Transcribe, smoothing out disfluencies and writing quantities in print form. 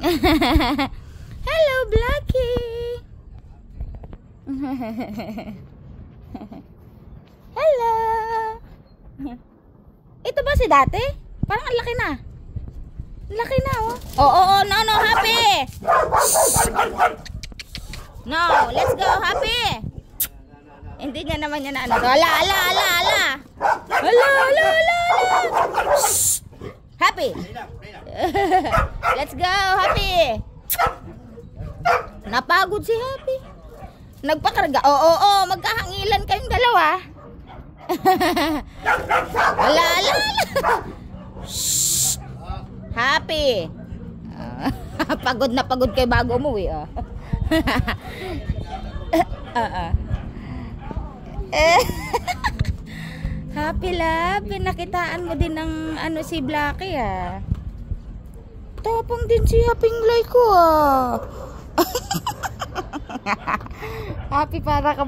Hello, Blackie. Hello. Ito ba si dati? Parang ang laki na. Laki na, oh. Oh, no, Happy. No, let's go, Happy. Hindi niya naman yan na ano. Ala. Happy. Let's go, Happy. Napagod si Happy. Nagpakarga. Oo, magkahangilan kayong dalawa. Ala. Happy. Pagod na pagod kayo bago umuwi, oh. Happy love, pinakitaan mo din ng ano si Blackie, ah. Tapang din si Happy Glay ko, ah. Happy para ka